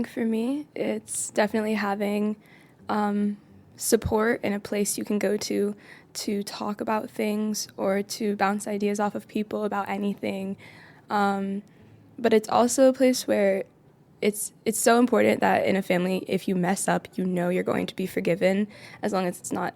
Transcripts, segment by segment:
think for me, it's definitely having support and a place you can go to talk about things or to bounce ideas off of people about anything. But it's also a place where it's so important that in a family, if you mess up, you know you're going to be forgiven, as long as it's not,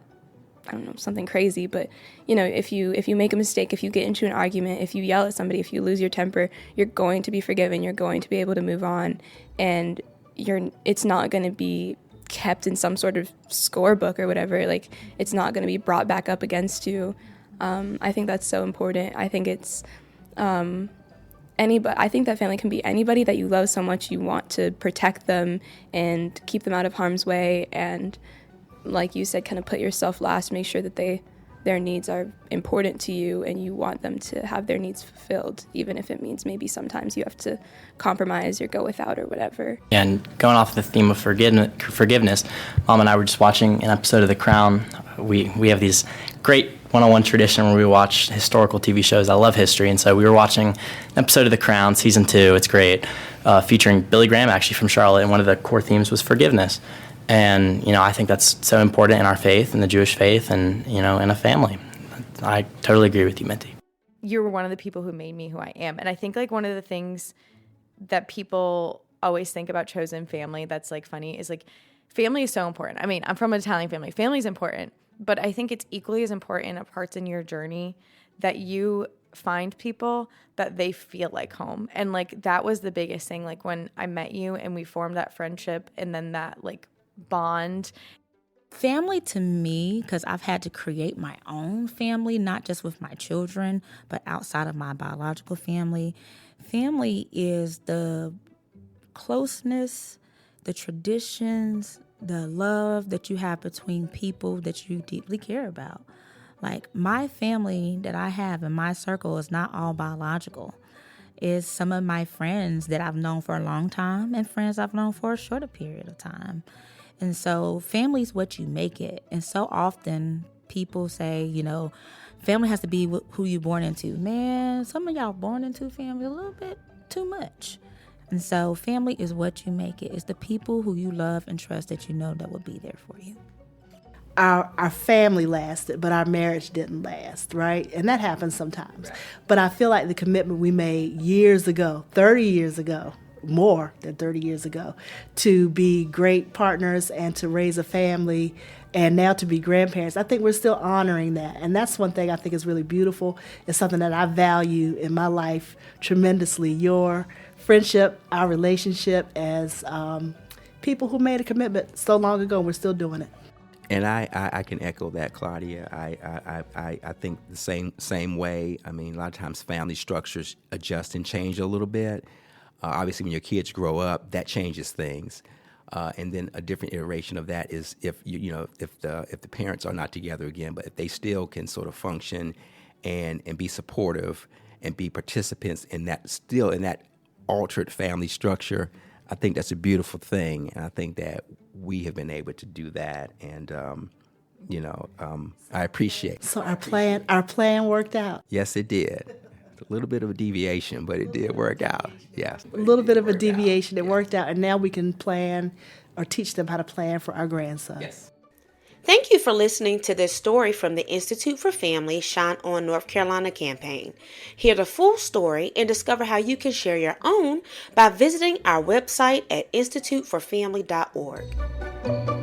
I don't know, something crazy. But, you know, if you make a mistake, if you get into an argument, if you yell at somebody, if you lose your temper, you're going to be forgiven. You're going to be able to move on, and it's not going to be kept in some sort of scorebook or whatever. Like, it's not going to be brought back up against you. I think that's so important. I think it's I think that family can be anybody that you love so much you want to protect them and keep them out of harm's way, and like you said, kind of put yourself last, make sure that their needs are important to you and you want them to have their needs fulfilled, even if it means maybe sometimes you have to compromise or go without or whatever. And going off the theme of forgiveness, Mom and I were just watching an episode of The Crown. We have these great one-on-one tradition where we watch historical TV shows. I love history, and so we were watching an episode of The Crown, season 2. It's great, featuring Billy Graham, actually, from Charlotte, and one of the core themes was forgiveness. And, you know, I think that's so important in our faith, in the Jewish faith, and, you know, in a family. I totally agree with you, Minty. You were one of the people who made me who I am. And I think, like, one of the things that people always think about chosen family that's, like, funny is, like, family is so important. I mean, I'm from an Italian family. Family is important. But I think it's equally as important at parts in your journey that you find people that they feel like home. And, like, that was the biggest thing. Like, when I met you and we formed that friendship and then that, like, bond. Family to me, because I've had to create my own family, not just with my children, but outside of my biological family. Family is the closeness, the traditions, the love that you have between people that you deeply care about. Like, my family that I have in my circle is not all biological. It's some of my friends that I've known for a long time and friends I've known for a shorter period of time. And so family is what you make it. And so often people say, you know, family has to be who you're born into. Man, some of y'all born into family a little bit too much. And so family is what you make it. It's the people who you love and trust that you know that will be there for you. Our family lasted, but our marriage didn't last, right? And that happens sometimes. Right. But I feel like the commitment we made years ago, 30 years ago, more than 30 years ago, to be great partners and to raise a family and now to be grandparents, I think we're still honoring that. And that's one thing I think is really beautiful. It's something that I value in my life tremendously. Your friendship, our relationship as people who made a commitment so long ago, and we're still doing it. And I can echo that, Claudia. I think the same way. I mean, a lot of times family structures adjust and change a little bit. Obviously, when your kids grow up, that changes things. And then a different iteration of that is if the parents are not together again, but if they still can sort of function and be supportive and be participants in that altered family structure, I think that's a beautiful thing. And I think that we have been able to do that. And I appreciate it. So our plan worked out. Yes, it did. A little bit of a deviation, but it did work out. Yes. A little bit of a deviation. It worked out, and now we can plan or teach them how to plan for our grandson. Yes. Thank you for listening to this story from the Institute for Family Shine On North Carolina campaign. Hear the full story and discover how you can share your own by visiting our website at instituteforfamily.org.